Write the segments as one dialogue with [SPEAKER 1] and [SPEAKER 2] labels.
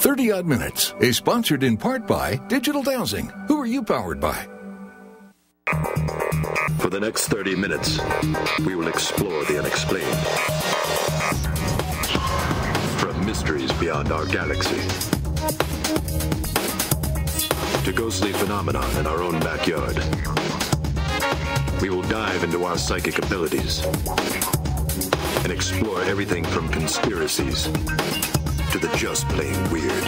[SPEAKER 1] 30 Odd Minutes is sponsored in part by Digital Dowsing. Who are you powered by?
[SPEAKER 2] For the next 30 minutes, we will explore the unexplained. From mysteries beyond our galaxy to ghostly phenomena in our own backyard, we will dive into our psychic abilities and explore everything from conspiracies to the just plain weird.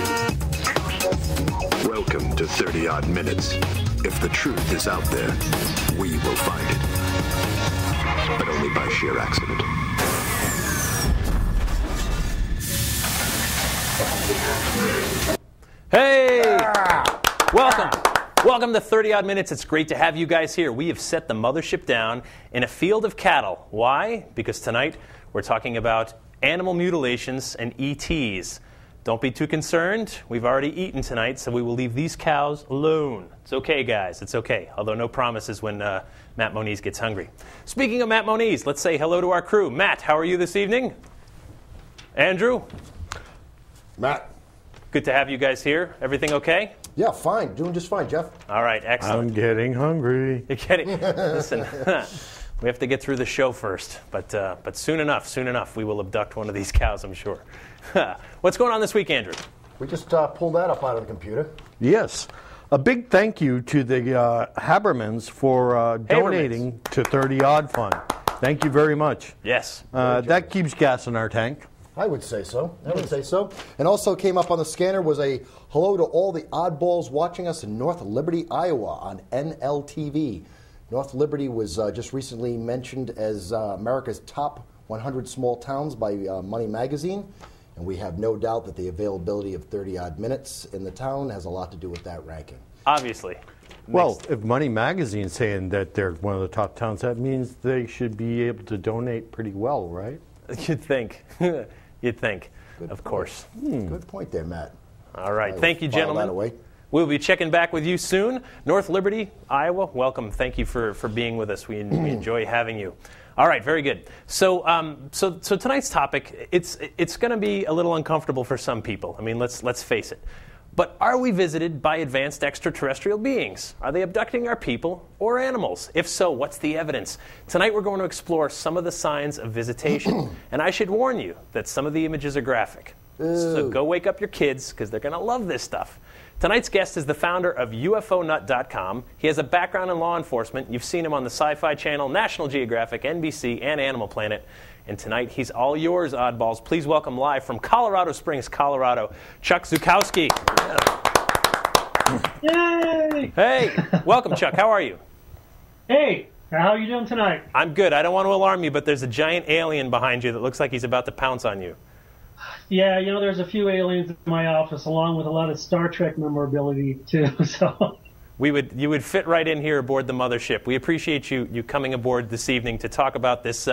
[SPEAKER 2] Welcome to 30 Odd Minutes. If the truth is out there, we will find it. But only by sheer accident.
[SPEAKER 3] Hey! Welcome to 30 Odd Minutes. It's great to have you guys here. We have set the mothership down in a field of cattle. Why? Because tonight we're talking about animal mutilations and ETs. Don't be too concerned. We've already eaten tonight, so we will leave these cows alone. It's okay, guys. It's okay. Although no promises when Matt Moniz gets hungry. Speaking of Matt Moniz, let's say hello to our crew. Matt, how are you this evening? Andrew?
[SPEAKER 4] Matt.
[SPEAKER 3] Good to have you guys here. Everything okay?
[SPEAKER 4] Yeah, fine. Doing just fine, Jeff.
[SPEAKER 3] All right, excellent.
[SPEAKER 5] I'm getting hungry.
[SPEAKER 3] You're getting... Listen, we have to get through the show first. But soon enough, we will abduct one of these cows, I'm sure. What's going on this week, Andrew?
[SPEAKER 4] We just pulled that up out of the computer.
[SPEAKER 5] Yes. A big thank you to the Habermans for donating to 30 Odd Fund. Thank you very much.
[SPEAKER 3] Yes.
[SPEAKER 5] That keeps gas in our tank.
[SPEAKER 4] I would say so. And also came up on the scanner was a hello to all the oddballs watching us in North Liberty, Iowa on NLTV. North Liberty was just recently mentioned as America's top 100 small towns by Money Magazine. And we have no doubt that the availability of 30 Odd Minutes in the town has a lot to do with that ranking.
[SPEAKER 3] Obviously.
[SPEAKER 5] Well, if Money Magazine's saying that they're one of the top towns, that means they should be able to donate pretty well, right?
[SPEAKER 3] You'd think. You'd think, of course.
[SPEAKER 4] Good point there, Matt.
[SPEAKER 3] All right. Thank you, gentlemen.
[SPEAKER 4] That away.
[SPEAKER 3] We'll be checking back with you soon. North Liberty, Iowa, welcome. Thank you for being with us. We enjoy having you. All right, very good. So tonight's topic, it's going to be a little uncomfortable for some people. I mean, let's face it. But are we visited by advanced extraterrestrial beings? Are they abducting our people or animals? If so, what's the evidence? Tonight we're going to explore some of the signs of visitation. And I should warn you that some of the images are graphic. So go wake up your kids because they're going to love this stuff. Tonight's guest is the founder of UFOnut.com. He has a background in law enforcement. You've seen him on the Sci-Fi Channel, National Geographic, NBC, and Animal Planet. And tonight, he's all yours, oddballs. Please welcome live from Colorado Springs, Colorado, Chuck Zukowski.
[SPEAKER 6] Yay!
[SPEAKER 3] Hey, welcome, Chuck. How are you?
[SPEAKER 6] Hey, how are you doing tonight?
[SPEAKER 3] I'm good. I don't want to alarm you, but there's a giant alien behind you that looks like he's about to pounce on you.
[SPEAKER 6] Yeah, you know, there's a few aliens in my office, along with a lot of Star Trek memorability, too. So
[SPEAKER 3] you would fit right in here aboard the mothership. We appreciate you coming aboard this evening to talk about this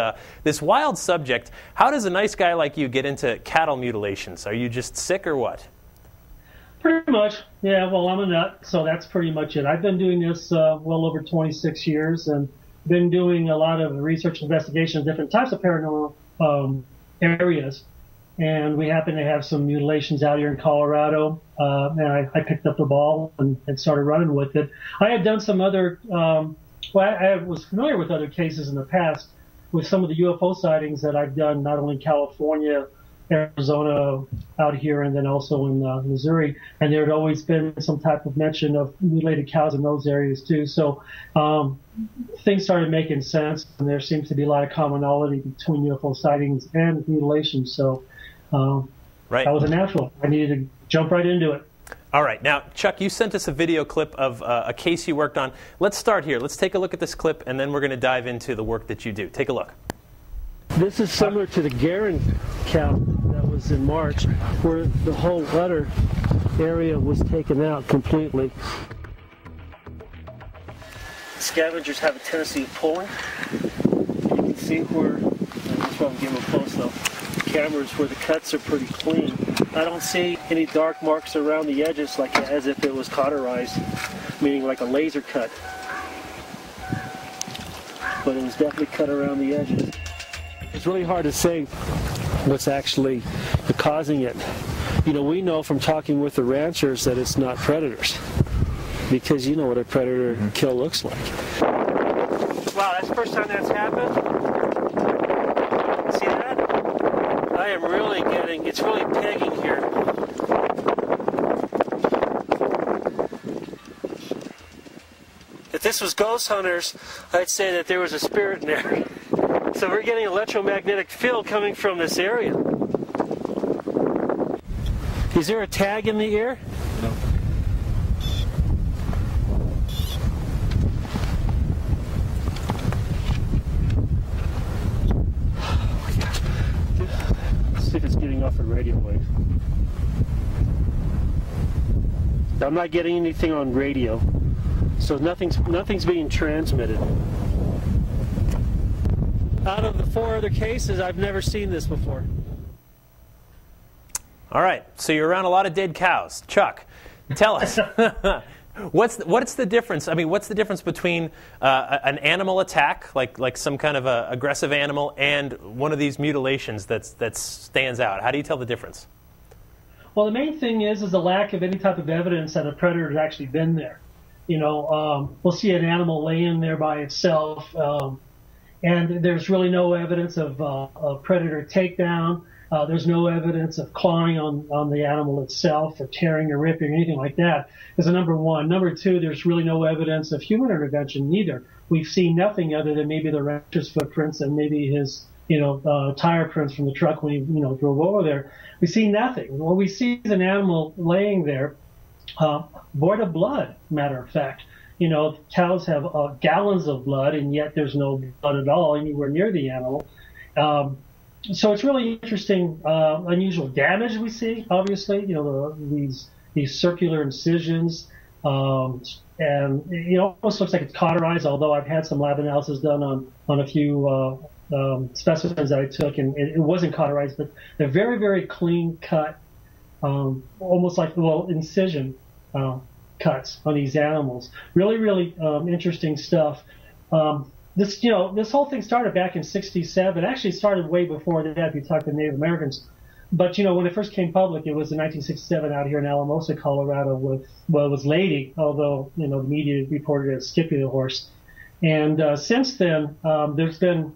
[SPEAKER 3] wild subject. How does a nice guy like you get into cattle mutilations? Are you just sick or what?
[SPEAKER 6] Pretty much. Yeah, well, I'm a nut, so that's pretty much it. I've been doing this well over 26 years and been doing a lot of research investigations, different types of paranormal areas. And we happen to have some mutilations out here in Colorado, and I picked up the ball and started running with it. I had done some other, I was familiar with other cases in the past with some of the UFO sightings that I've done, not only in California, Arizona, out here, and then also in Missouri. And there had always been some type of mention of mutilated cows in those areas too. So things started making sense, and there seems to be a lot of commonality between UFO sightings and mutilations. So
[SPEAKER 3] right.
[SPEAKER 6] That was a natural. I needed to jump right into it.
[SPEAKER 3] All right. Now, Chuck, you sent us a video clip of a case you worked on. Let's start here. Let's take a look at this clip, and then we're going to dive into the work that you do. Take a look.
[SPEAKER 6] This is similar to the Garin count that was in March, where the whole udder area was taken out completely. Scavengers have a tendency of pulling. You can see where, I'll probably give them a close though, cameras where the cuts are pretty clean. I don't see any dark marks around the edges like as if it was cauterized, meaning like a laser cut. But it was definitely cut around the edges. It's really hard to say what's actually causing it.
[SPEAKER 7] we know from talking with the ranchers that it's not predators, because you know what a predator kill looks like. Wow, that's the first time that's happened. See that? I am really it's really pegging here. If this was ghost hunters, I'd say that there was a spirit in there. So we're getting electromagnetic field coming from this area. Is there a tag in the ear? No. Let's see if it's getting off the radio wave. I'm not getting anything on radio, so nothing's being transmitted. Out of the 4 other cases, I've never seen this before.
[SPEAKER 3] All right, so you're around a lot of dead cows. Chuck, tell us, what's the difference? I mean, what's the difference between an animal attack, like some kind of a aggressive animal, and one of these mutilations that stands out? How do you tell the difference?
[SPEAKER 6] Well, the main thing is the lack of any type of evidence that a predator has actually been there. We'll see an animal laying there by itself, and there's really no evidence of a predator takedown. There's no evidence of clawing on the animal itself, or tearing or ripping or anything like that. Is number one. Number two, there's really no evidence of human intervention neither. We've seen nothing other than maybe the rancher's footprints and maybe his, tire prints from the truck when he, drove over there. We see nothing. What we see is an animal laying there, void of blood, matter of fact. Cows have gallons of blood, and yet there's no blood at all anywhere near the animal. So it's really interesting, unusual damage we see, obviously, these circular incisions, and it almost looks like it's cauterized, although I've had some lab analysis done on a few specimens that I took, and it wasn't cauterized, but they're very, very clean cut, almost like little incision cuts on these animals. Really, really interesting stuff. This whole thing started back in '67. Actually, it started way before that if you talk to Native Americans. But, when it first came public, it was in 1967 out here in Alamosa, Colorado, it was Lady, although, the media reported it as Skippy the horse. And since then, there's been,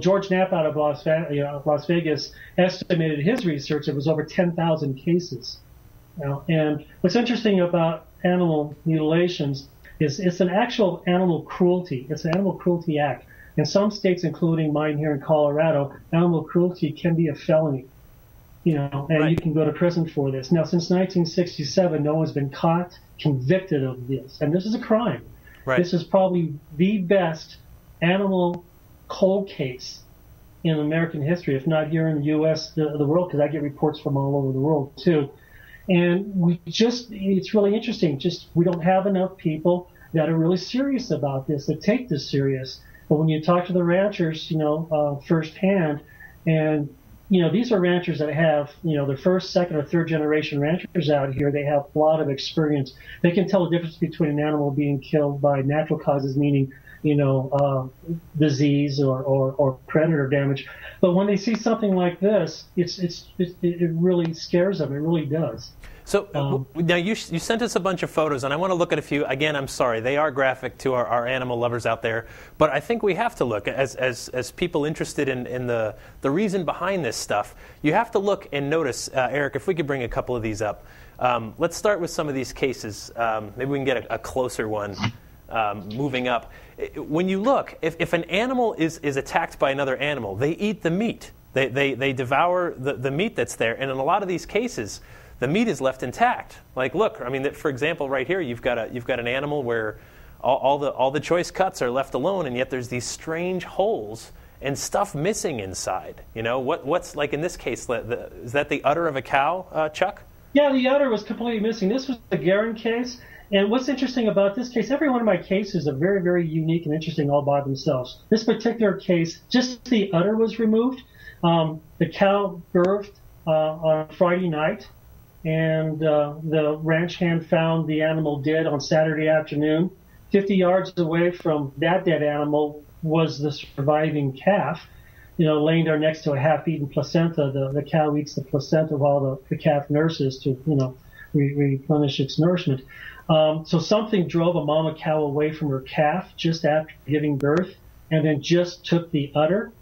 [SPEAKER 6] George Knapp out of Las Vegas estimated his research, it was over 10,000 cases. And what's interesting about animal mutilations is it's an actual animal cruelty. It's an animal cruelty act. In some states, including mine here in Colorado, animal cruelty can be a felony, and right. You can go to prison for this. Now, since 1967, no one's been caught, convicted of this. And this is a crime. Right. This is probably the best animal cold case in American history, if not here in the U.S., the world, because I get reports from all over the world, too. And it's really interesting. We don't have enough people that are really serious about this, that take this serious. But when you talk to the ranchers, firsthand, and, these are ranchers that have, their first, second, or third generation ranchers out here. They have a lot of experience. They can tell the difference between an animal being killed by natural causes, meaning, disease or predator damage. But when they see something like this, it really scares them. It really does.
[SPEAKER 3] So now you sent us a bunch of photos, and I want to look at a few. Again, I'm sorry, they are graphic to our animal lovers out there, but I think we have to look as people interested in the reason behind this stuff. You have to look and notice, Eric, if we could bring a couple of these up. Let's start with some of these cases. Maybe we can get a closer one. Moving up. When you look, if an animal is attacked by another animal, they eat the meat. They devour the meat that's there, and in a lot of these cases, the meat is left intact. Like, look, I mean, for example, right here, you've got an animal where all the choice cuts are left alone, and yet there's these strange holes and stuff missing inside. What's like in this case? Is that the udder of a cow, Chuck?
[SPEAKER 6] Yeah, the udder was completely missing. This was the Guerin case. And what's interesting about this case, every one of my cases are very, very unique and interesting all by themselves. This particular case, just the udder was removed. The cow birthed on Friday night, and the ranch hand found the animal dead on Saturday afternoon. 50 yards away from that dead animal was the surviving calf. laying there next to a half-eaten placenta. The cow eats the placenta while the calf nurses to, replenish its nourishment. So something drove a mama cow away from her calf just after giving birth and then just took the udder.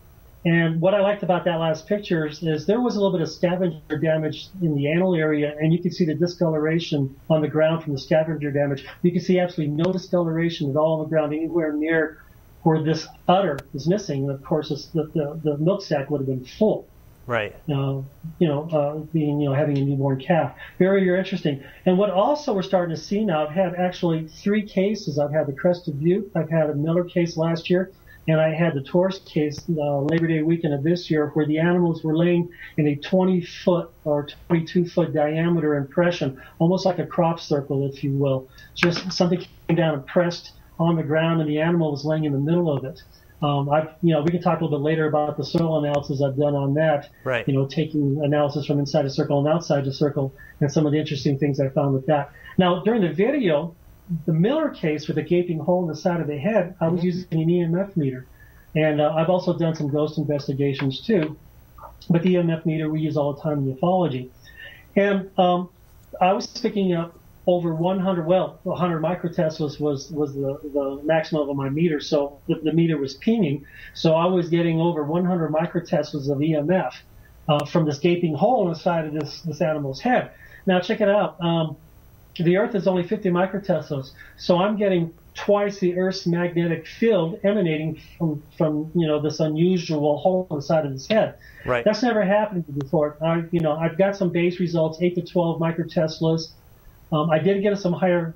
[SPEAKER 6] And what I liked about that last picture is there was a little bit of scavenger damage in the anal area, and you can see the discoloration on the ground from the scavenger damage. You can see absolutely no discoloration at all on the ground anywhere near where this udder is missing. And of course, the milk sac would have been full.
[SPEAKER 3] Right.
[SPEAKER 6] Having a newborn calf. Very, very interesting. And what also we're starting to see now, I've had actually 3 cases. I've had the Crested Butte, I've had a Miller case last year, and I had the Taurus case Labor Day weekend of this year, where the animals were laying in a 20-foot or 22-foot diameter impression, almost like a crop circle, if you will. Just something came down and pressed on the ground, and the animal was laying in the middle of it. We can talk a little bit later about the soil analysis I've done on that.
[SPEAKER 3] Right.
[SPEAKER 6] Taking analysis from inside a circle and outside the circle, and some of the interesting things I found with that. Now, during the video, the Miller case with a gaping hole in the side of the head, I was using an EMF meter. And I've also done some ghost investigations too. But the EMF meter we use all the time in ufology. And I was picking up over 100 microteslas was the maximum of my meter. So the meter was pinging. So I was getting over 100 microteslas of EMF from this gaping hole in the side of this animal's head. Now check it out. The Earth is only 50 microteslas, so I'm getting twice the Earth's magnetic field emanating from this unusual hole in the side of his head.
[SPEAKER 3] Right.
[SPEAKER 6] That's never happened before. I've got some base results, 8 to 12 microteslas. I did get some higher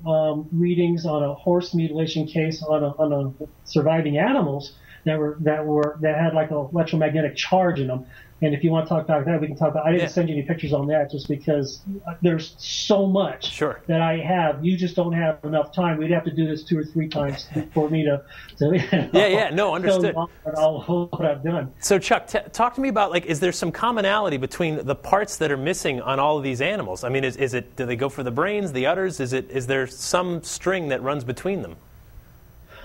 [SPEAKER 6] readings on a horse mutilation case on a surviving animals that had like an electromagnetic charge in them. And if you want to talk about that, we can talk about. I didn't send you any pictures on that just because there's so much that I have. You just don't have enough time. We'd have to do this 2 or 3 times for me to
[SPEAKER 3] understood.
[SPEAKER 6] All what I've done.
[SPEAKER 3] So Chuck, talk to me about is there some commonality between the parts that are missing on all of these animals? I mean, is it do they go for the brains, the udders? Is there some string that runs between them?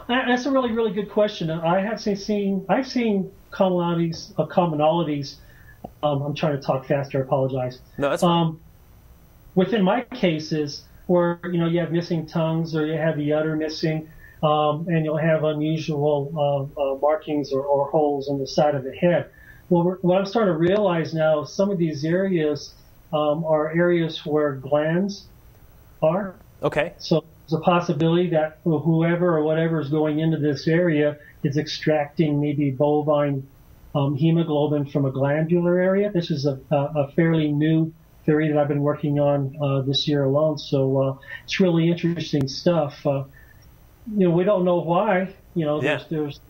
[SPEAKER 6] That's a really, really good question. I've seen commonalities. I'm trying to talk faster. I apologize.
[SPEAKER 3] No, that's fine.
[SPEAKER 6] Within my cases, where you have missing tongues or you have the udder missing, and you'll have unusual markings or holes on the side of the head. Well, what I'm starting to realize now, some of these areas are areas where glands are.
[SPEAKER 3] Okay.
[SPEAKER 6] So there's a possibility that whoever or whatever is going into this area is extracting maybe bovine hemoglobin from a glandular area. This is a fairly new theory that I've been working on this year alone. So it's really interesting stuff. We don't know why. There's the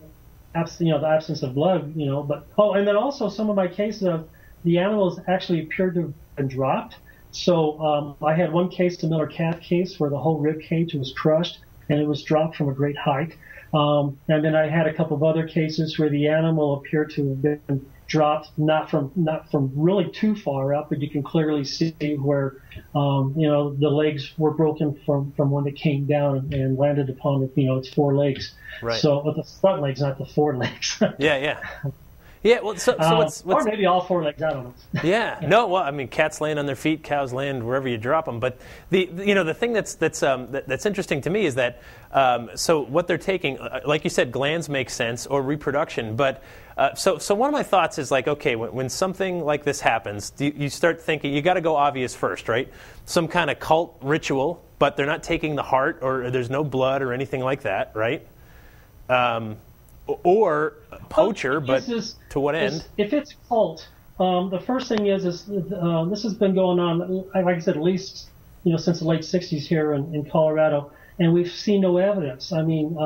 [SPEAKER 6] absence of blood. But and then also some of my cases of the animals actually appeared to have been dropped. So I had one case, the Miller calf case, where the whole rib cage was crushed and it was dropped from a great height. And then I had a couple of other cases where the animal appeared to have been dropped, not from really too far up, but you can clearly see where the legs were broken from when it came down and landed upon its 4 legs.
[SPEAKER 3] Right.
[SPEAKER 6] So with the front legs, not the 4 legs.
[SPEAKER 3] Yeah. Yeah, well, so what's
[SPEAKER 6] or maybe all 4 legs, I don't know.
[SPEAKER 3] Yeah, no, well, I mean, cats land on their feet, cows land wherever you drop them. But the thing that's interesting to me is that so what they're taking, like you said, glands make sense or reproduction. But so one of my thoughts is okay, when something like this happens, you start thinking you got to go obvious first, right? Some kind of cult ritual, but they're not taking the heart or there's no blood or anything like that, right? Or poacher, but to what end?
[SPEAKER 6] If it's cult, the first thing is this has been going on, like I said, at least since the late '60s here in Colorado, and we've seen no evidence. I mean,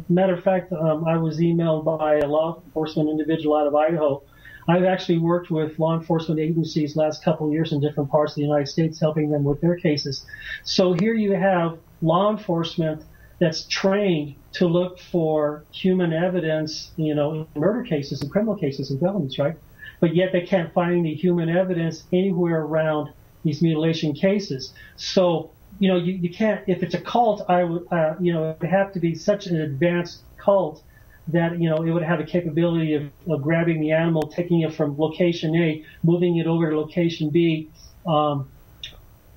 [SPEAKER 6] matter of fact, I was emailed by a law enforcement individual out of Idaho. I've actually worked with law enforcement agencies last couple of years in different parts of the United States, helping them with their cases. So here you have law enforcement that's trained to look for human evidence, in murder cases and criminal cases and felonies, right? But yet they can't find any human evidence anywhere around these mutilation cases. So, you can't, if it's a cult, I would, it would have to be such an advanced cult that, you know, it would have a capability of grabbing the animal, taking it from location A, moving it over to location B,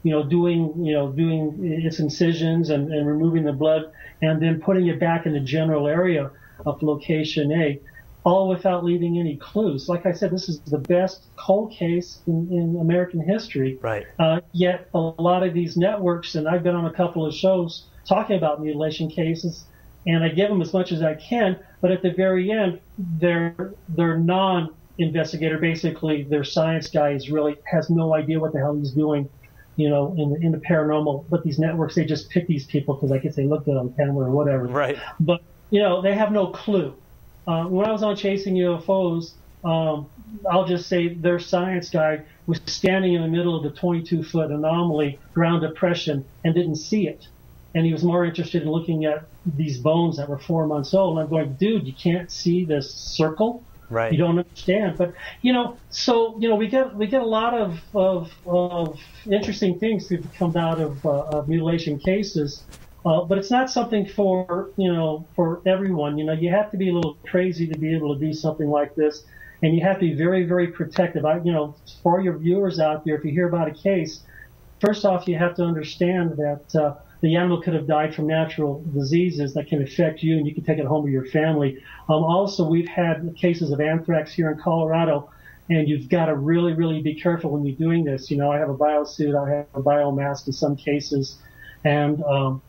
[SPEAKER 6] doing its incisions and removing the blood, and then putting it back in the general area of location A, all without leaving any clues. Like I said, this is the best cold case in American history.
[SPEAKER 3] Right.
[SPEAKER 6] Yet a lot of these networks, and I've been on a couple of shows talking about mutilation cases, and I give them as much as I can, but at the very end, their non-investigator, basically their science guy, really has no idea what the hell he's doing, you know, in the paranormal. But these networks, they just pick these people because I guess they looked good on camera or whatever.
[SPEAKER 3] Right.
[SPEAKER 6] But, you know, they have no clue. When I was on Chasing UFOs, I'll just say their science guy was standing in the middle of the 22-foot anomaly, ground depression, and didn't see it. And he was more interested in looking at these bones that were 4 months old. And I'm going, dude, you can't see this circle?
[SPEAKER 3] Right.
[SPEAKER 6] You don't understand. But, you know, so, you know, we get a lot of interesting things that come out of mutilation cases. But it's not something for everyone. You know, you have to be a little crazy to be able to do something like this. And you have to be very, very protective. For your viewers out there, if you hear about a case, first off, you have to understand that the animal could have died from natural diseases that can affect you, and you can take it home to your family. Also, we've had cases of anthrax here in Colorado, and you've got to really, really be careful when you're doing this. You know, I have a biosuit, I have a biomask in some cases, and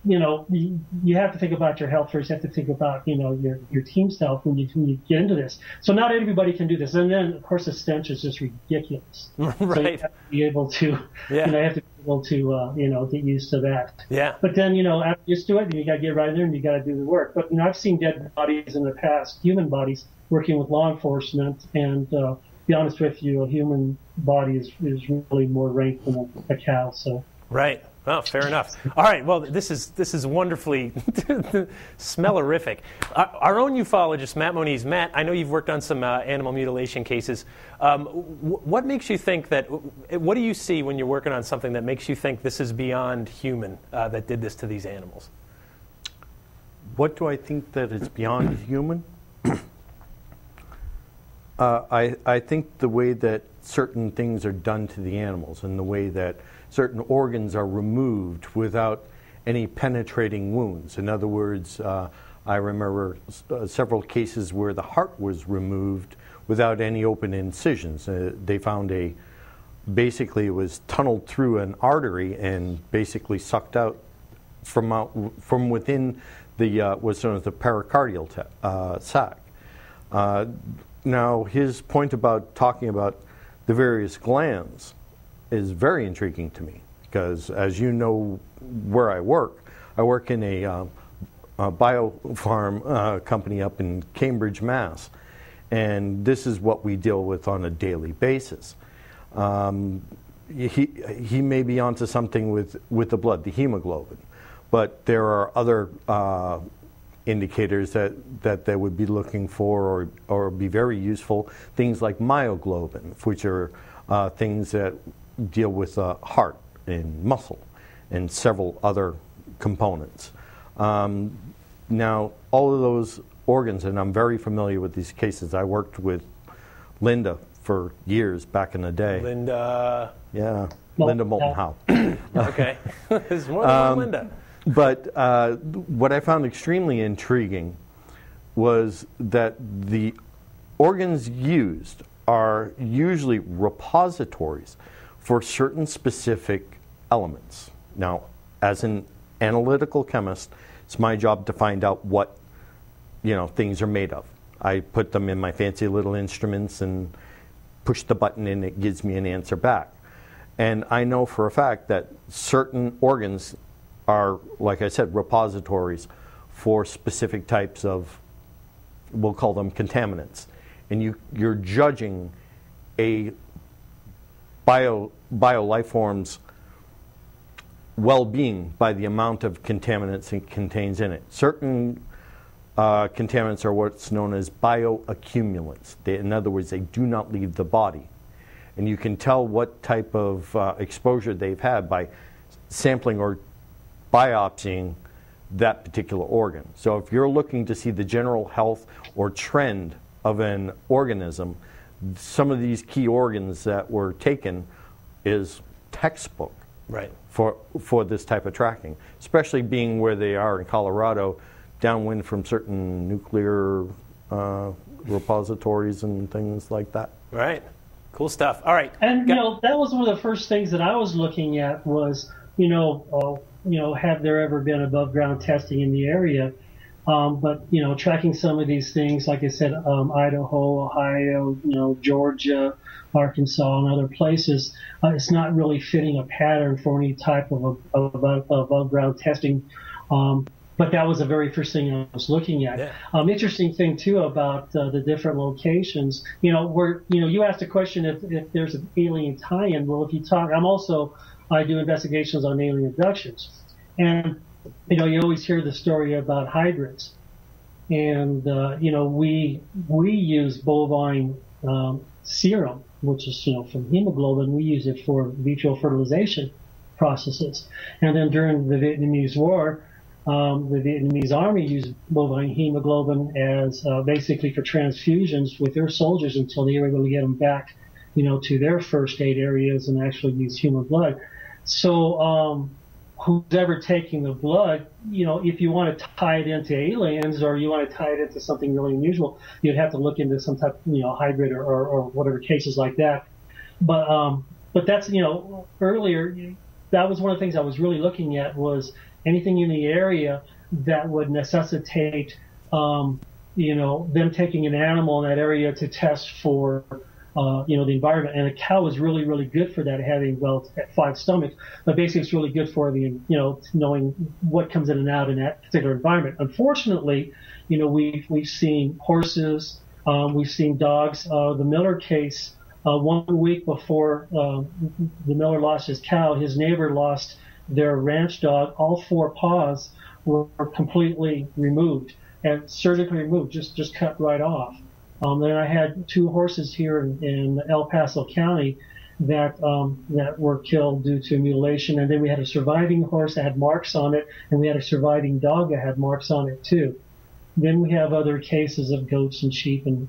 [SPEAKER 6] you have to think about your health first. You have to think about your team's health when you get into this. So not everybody can do this, and then of course the stench is just ridiculous.
[SPEAKER 3] Right.
[SPEAKER 6] So you have to be able to, get used to that.
[SPEAKER 3] Yeah.
[SPEAKER 6] But then after you used to it, then you got to get right in there and you got to do the work. But I've seen dead bodies in the past, human bodies, working with law enforcement, and to be honest with you, a human body is really more rank than a cow. So.
[SPEAKER 3] Right. Oh, fair enough. All right. Well, this is wonderfully smellerific. Our own ufologist, Matt Moniz. Matt, I know you've worked on some animal mutilation cases. What makes you think that? What do you see when you're working on something that makes you think this is beyond human that did this to these animals?
[SPEAKER 5] What do I think that is beyond human? I think the way that certain things are done to the animals and the way that certain organs are removed without any penetrating wounds. In other words, I remember several cases where the heart was removed without any open incisions. They found basically it was tunneled through an artery and basically sucked out from within the what's known as the pericardial sac. Now, his point about talking about the various glands is very intriguing to me because, as you know, where I work in a biofarm company up in Cambridge, Mass, and this is what we deal with on a daily basis. He may be onto something with the blood, the hemoglobin, but there are other indicators that they would be looking for or be very useful, things like myoglobin, which are things that deal with heart and muscle and several other components. Now, all of those organs, and I'm very familiar with these cases. I worked with Linda for years back in the day.
[SPEAKER 3] Linda?
[SPEAKER 5] Yeah, Linda Moulton Howe.
[SPEAKER 3] Okay. There's more than one Linda.
[SPEAKER 5] But what I found extremely intriguing was that the organs used are usually repositories for certain specific elements. Now, as an analytical chemist, it's my job to find out what things are made of. I put them in my fancy little instruments and push the button and it gives me an answer back. And I know for a fact that certain organs are, like I said, repositories for specific types of, we'll call them contaminants. And you're judging a bio life form's well-being by the amount of contaminants it contains in it. Certain contaminants are what's known as bioaccumulants. In other words, they do not leave the body. And you can tell what type of exposure they've had by sampling or biopsying that particular organ. So if you're looking to see the general health or trend of an organism, some of these key organs that were taken is textbook
[SPEAKER 3] Right.
[SPEAKER 5] for this type of tracking, especially being where they are in Colorado, downwind from certain nuclear repositories and things like that.
[SPEAKER 3] Right. Cool stuff. All right.
[SPEAKER 6] And that was one of the first things that I was looking at was, have there ever been above ground testing in the area? But tracking some of these things, like I said, Idaho, Ohio, Georgia, Arkansas, and other places, it's not really fitting a pattern for any type of above ground testing. But that was the very first thing I was looking at.
[SPEAKER 3] Yeah.
[SPEAKER 6] Interesting thing too about the different locations. You asked a question if there's an alien tie-in. Well, if you talk, I do investigations on alien abductions, and you always hear the story about hybrids, and we use bovine serum, which is from hemoglobin. We use it for vitro fertilization processes, and then during the Vietnamese War, the Vietnamese army used bovine hemoglobin as basically for transfusions with their soldiers until they were able to get them back, to their first aid areas and actually use human blood. So who's ever taking the blood, if you want to tie it into aliens or you want to tie it into something really unusual, you'd have to look into some type of, hybrid or whatever cases like that. But that's, earlier, that was one of the things I was really looking at was anything in the area that would necessitate, them taking an animal in that area to test for, the environment. And a cow is really, really good for that, having, 5 stomachs. But basically, it's really good for the, knowing what comes in and out in that particular environment. Unfortunately, we've seen horses, we've seen dogs. The Miller case, 1 week before the Miller lost his cow, his neighbor lost their ranch dog. All 4 paws were completely removed and surgically removed, just cut right off. Then I had 2 horses here in El Paso County that were killed due to mutilation, and then we had a surviving horse that had marks on it, and we had a surviving dog that had marks on it too. Then we have other cases of goats and sheep and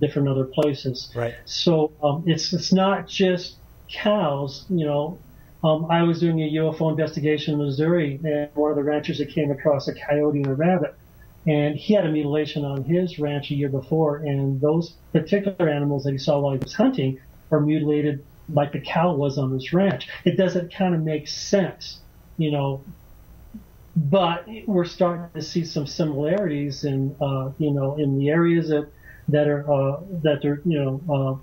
[SPEAKER 6] different other places.
[SPEAKER 3] Right.
[SPEAKER 6] So it's not just cows. I was doing a UFO investigation in Missouri, and one of the ranchers that came across a coyote and a rabbit. And he had a mutilation on his ranch a year before, and those particular animals that he saw while he was hunting are mutilated like the cow was on this ranch. It doesn't kind of make sense, but we're starting to see some similarities in the areas that are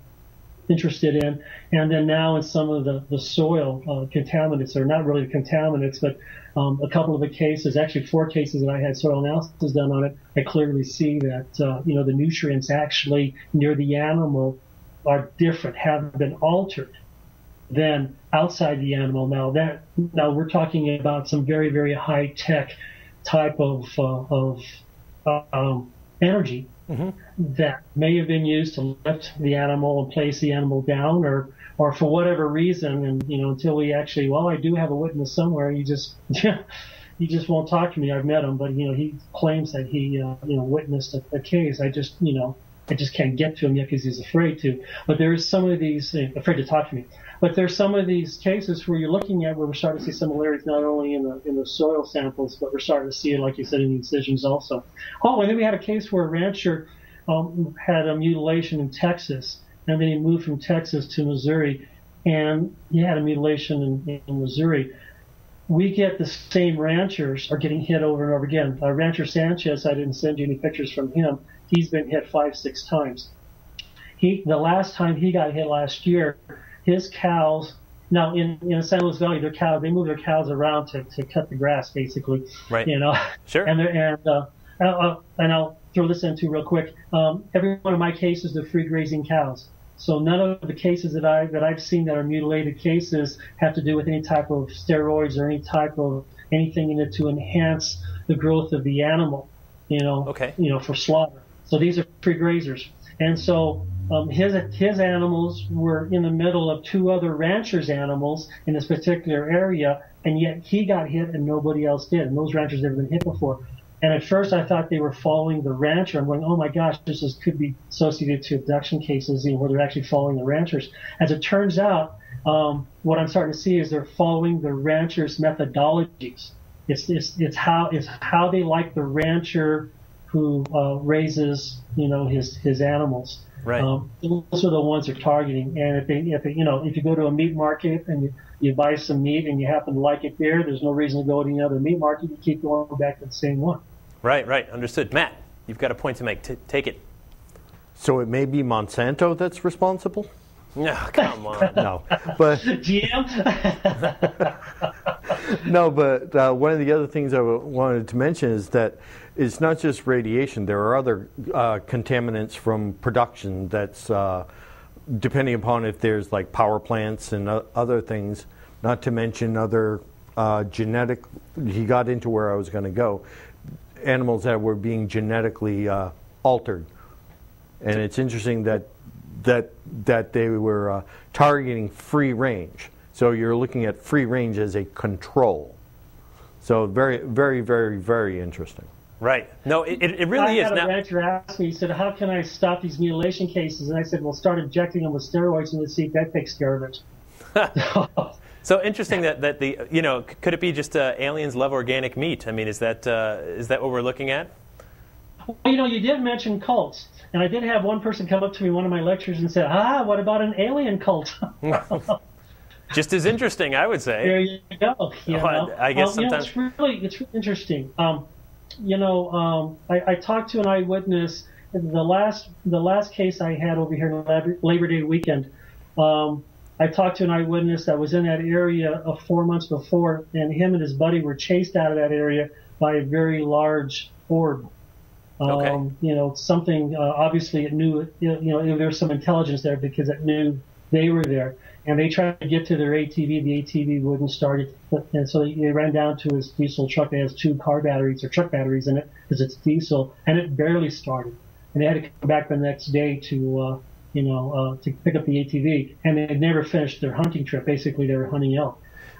[SPEAKER 6] interested in, and then now in some of the soil contaminants. They're not really contaminants, but a couple of the cases, actually 4 cases that I had soil analysis done on it, I clearly see that the nutrients actually near the animal are different, have been altered than outside the animal. Now we're talking about some very, very high tech type of energy. Mm-hmm. That may have been used to lift the animal and place the animal down, or for whatever reason. And until we actually, I do have a witness somewhere. He just won't talk to me. I've met him, but he claims that he witnessed a case. I just can't get to him yet because he's afraid to. But there's some of these afraid to talk to me. But there's some of these cases where you're looking at where we're starting to see similarities not only in the soil samples, but we're starting to see it, like you said, in the incisions also. Oh, and then we had a case where a rancher had a mutilation in Texas, and then he moved from Texas to Missouri, and he had a mutilation in Missouri. We get the same ranchers are getting hit over and over again. Rancher Sanchez, I didn't send you any pictures from him. He's been hit 5-6 times. The last time he got hit last year, his cows, now in San Luis Valley, they move their cows around to cut the grass, basically.
[SPEAKER 3] Right. Sure.
[SPEAKER 6] And I'll throw this in too real quick. Every one of my cases, they're free grazing cows. So none of the cases that I've seen that are mutilated cases have to do with any type of steroids or any type of anything in it to enhance the growth of the animal,
[SPEAKER 3] Okay.
[SPEAKER 6] For slaughter. So these are free grazers. And so his animals were in the middle of 2 other ranchers' animals in this particular area, and yet he got hit and nobody else did. And those ranchers never been hit before. And at first I thought they were following the rancher. I'm going, oh my gosh, could be associated to abduction cases, where they're actually following the ranchers. As it turns out, what I'm starting to see is they're following the ranchers' methodologies. It's how they like the rancher who raises his animals.
[SPEAKER 3] Right.
[SPEAKER 6] Those are the ones they're targeting. And if you go to a meat market and you buy some meat and you happen to like it there's no reason to go to another meat market. You keep going back to the same one.
[SPEAKER 3] Right. Understood. Matt, you've got a point to make. Take it.
[SPEAKER 5] So it may be Monsanto that's responsible?
[SPEAKER 3] No, come on.
[SPEAKER 5] No, but
[SPEAKER 6] GM.
[SPEAKER 5] no, but one of the other things I wanted to mention is that it's not just radiation. There are other contaminants from production that's depending upon if there's like power plants and other things. Not to mention other genetic. He got into where I was going to go. Animals that were being genetically altered, and it's interesting that they were targeting free range. So you're looking at free range as a control. So very, very, very, very interesting.
[SPEAKER 3] Right. No, it really is.
[SPEAKER 6] I had a rancher ask me, he said, how can I stop these mutilation cases? And I said, well, start injecting them with steroids and let's see if that takes care of it.
[SPEAKER 3] So interesting that the could it be just aliens love organic meat? I mean, is that what we're looking at?
[SPEAKER 6] Well, you did mention cults, and I did have one person come up to me in one of my lectures and said, what about an alien cult?
[SPEAKER 3] Just as interesting, I would say.
[SPEAKER 6] There you go.
[SPEAKER 3] I guess sometimes
[SPEAKER 6] it's really interesting. I talked to an eyewitness. The last case I had over here in Labor Day weekend. I talked to an eyewitness that was in that area 4 months before, and him and his buddy were chased out of that area by a very large orb.
[SPEAKER 3] Okay.
[SPEAKER 6] Something, obviously it knew, there was some intelligence there because it knew they were there. And they tried to get to their ATV. The ATV wouldn't start it. And so they ran down to his diesel truck that has 2 car batteries or truck batteries in it because it's diesel, and it barely started. And they had to come back the next day to pick up the ATV. And they had never finished their hunting trip. Basically, they were hunting elk.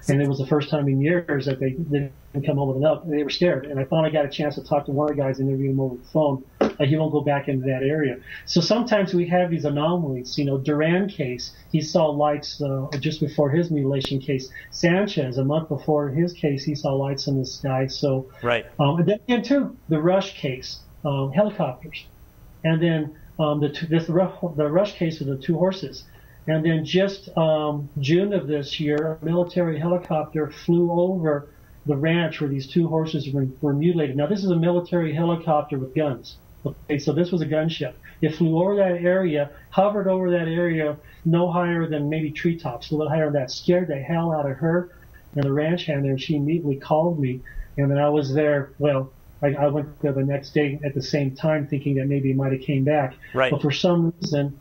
[SPEAKER 6] And it was the first time in years that they didn't come home with an elk. They were scared. And I finally got a chance to talk to one of the guys and interview him over the phone. He won't go back into that area. So sometimes we have these anomalies. Duran case, he saw lights just before his mutilation case. Sanchez, a month before his case, he saw lights in the sky. So,
[SPEAKER 3] right.
[SPEAKER 6] And then again, too, the Rush case, helicopters. And then the Rush case with the 2 horses. And then just June of this year, a military helicopter flew over the ranch where these 2 horses were mutilated. Now, this is a military helicopter with guns. Okay, so this was a gunship. It flew over that area, hovered over that area, no higher than maybe treetops, a little higher than that. Scared the hell out of her and the ranch hand there, and she immediately called me. And then I was there, I went there the next day at the same time thinking that maybe it might have came back.
[SPEAKER 3] Right.
[SPEAKER 6] But for some reason,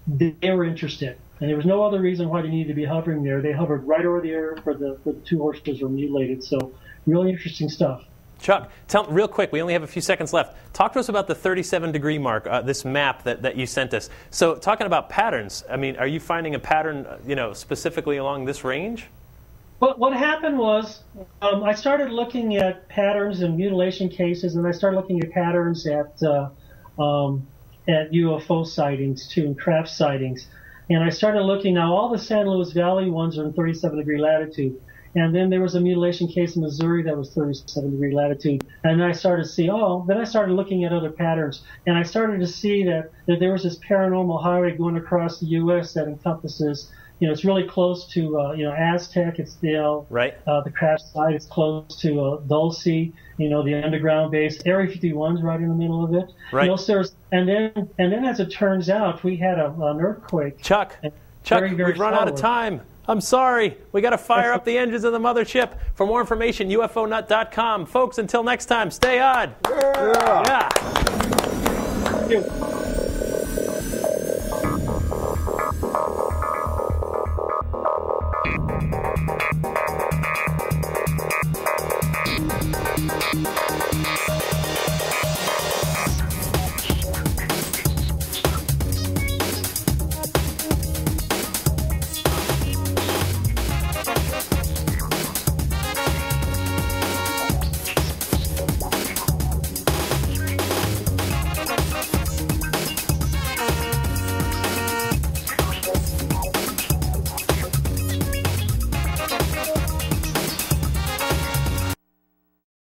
[SPEAKER 6] they were interested. And there was no other reason why they needed to be hovering there. They hovered right over the area where the 2 horses were mutilated. So really interesting stuff.
[SPEAKER 3] Chuck, tell real quick, we only have a few seconds left. Talk to us about the 37-degree mark, this map that you sent us. So talking about patterns, I mean, are you finding a pattern, specifically along this range?
[SPEAKER 6] Well, what happened was I started looking at patterns in mutilation cases, and I started looking at patterns at UFO sightings, too, and craft sightings. And I started looking, now all the San Luis Valley ones are in 37-degree latitude. And then there was a mutilation case in Missouri that was 37-degree latitude. And then I started to see, then I started looking at other patterns. And I started to see that there was this paranormal highway going across the U.S. that encompasses, it's really close to, Aztec. It's
[SPEAKER 3] right.
[SPEAKER 6] The crash site. It's close to Dulce, the underground base. Area 51's right in the middle of it.
[SPEAKER 3] Right.
[SPEAKER 6] And then as it turns out, we had an earthquake.
[SPEAKER 3] Chuck,
[SPEAKER 6] very, very
[SPEAKER 3] we've run out of time. I'm sorry. We got to fire up the engines of the mothership. For more information, UFOnut.com. Folks, until next time, stay odd. Yeah.
[SPEAKER 6] Thank you.